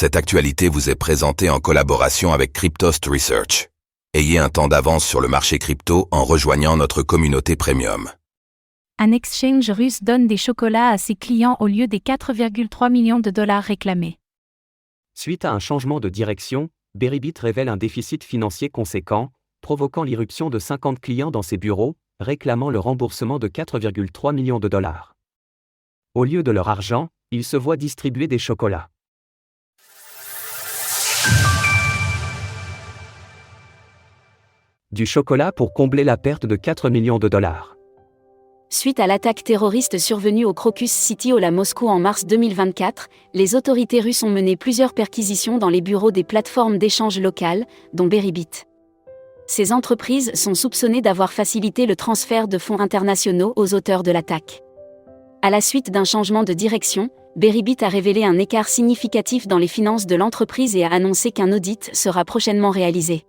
Cette actualité vous est présentée en collaboration avec Cryptost Research. Ayez un temps d'avance sur le marché crypto en rejoignant notre communauté premium. Un exchange russe donne des chocolats à ses clients au lieu des 4,3 millions de dollars réclamés. Suite à un changement de direction, Beribit révèle un déficit financier conséquent, provoquant l'irruption de 50 clients dans ses bureaux, réclamant le remboursement de 4,3 millions de dollars. Au lieu de leur argent, ils se voient distribuer des chocolats. Du chocolat pour combler la perte de 4 millions de dollars. Suite à l'attaque terroriste survenue au Crocus City Hall à Moscou en mars 2024, les autorités russes ont mené plusieurs perquisitions dans les bureaux des plateformes d'échange locales, dont Beribit. Ces entreprises sont soupçonnées d'avoir facilité le transfert de fonds internationaux aux auteurs de l'attaque. À la suite d'un changement de direction, Beribit a révélé un écart significatif dans les finances de l'entreprise et a annoncé qu'un audit sera prochainement réalisé.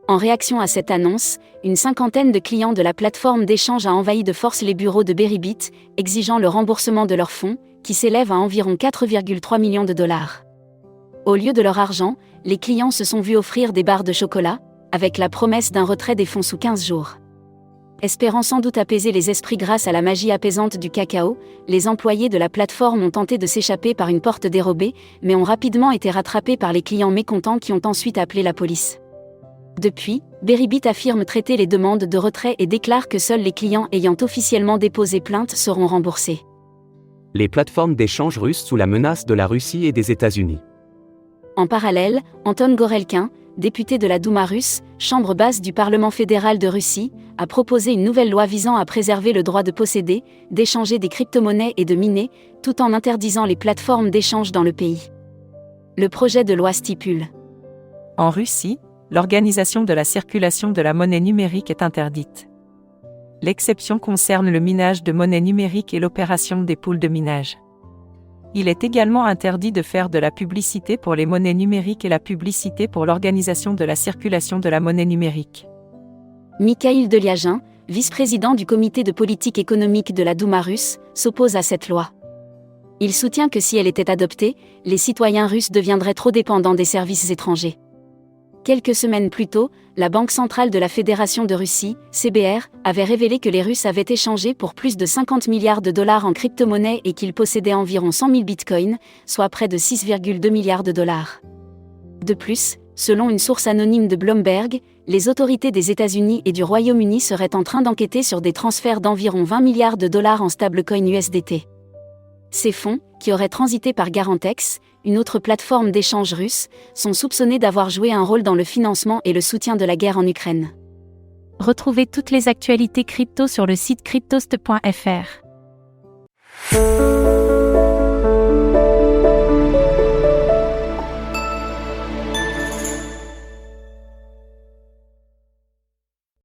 En réaction à cette annonce, une cinquantaine de clients de la plateforme d'échange a envahi de force les bureaux de Beribit, exigeant le remboursement de leurs fonds, qui s'élèvent à environ 4,3 millions de dollars. Au lieu de leur argent, les clients se sont vus offrir des barres de chocolat, avec la promesse d'un retrait des fonds sous 15 jours. Espérant sans doute apaiser les esprits grâce à la magie apaisante du cacao, les employés de la plateforme ont tenté de s'échapper par une porte dérobée, mais ont rapidement été rattrapés par les clients mécontents qui ont ensuite appelé la police. Depuis, Beribit affirme traiter les demandes de retrait et déclare que seuls les clients ayant officiellement déposé plainte seront remboursés. Les plateformes d'échange russes sous la menace de la Russie et des États-Unis. En parallèle, Anton Gorelkin, député de la Douma russe, chambre basse du Parlement fédéral de Russie, a proposé une nouvelle loi visant à préserver le droit de posséder, d'échanger des crypto-monnaies et de miner, tout en interdisant les plateformes d'échange dans le pays. Le projet de loi stipule. En Russie, l'organisation de la circulation de la monnaie numérique est interdite. L'exception concerne le minage de monnaie numérique et l'opération des poules de minage. Il est également interdit de faire de la publicité pour les monnaies numériques et la publicité pour l'organisation de la circulation de la monnaie numérique. Mikhail Deliagin, vice-président du comité de politique économique de la Douma russe, s'oppose à cette loi. Il soutient que si elle était adoptée, les citoyens russes deviendraient trop dépendants des services étrangers. Quelques semaines plus tôt, la Banque centrale de la Fédération de Russie, CBR, avait révélé que les Russes avaient échangé pour plus de 50 milliards de dollars en crypto-monnaies et qu'ils possédaient environ 100 000 bitcoins, soit près de 6,2 milliards de dollars. De plus, selon une source anonyme de Bloomberg, les autorités des États-Unis et du Royaume-Uni seraient en train d'enquêter sur des transferts d'environ 20 milliards de dollars en stablecoin USDT. Ces fonds, qui auraient transité par Garantex, une autre plateforme d'échange russe, sont soupçonnés d'avoir joué un rôle dans le financement et le soutien de la guerre en Ukraine. Retrouvez toutes les actualités crypto sur le site cryptost.fr.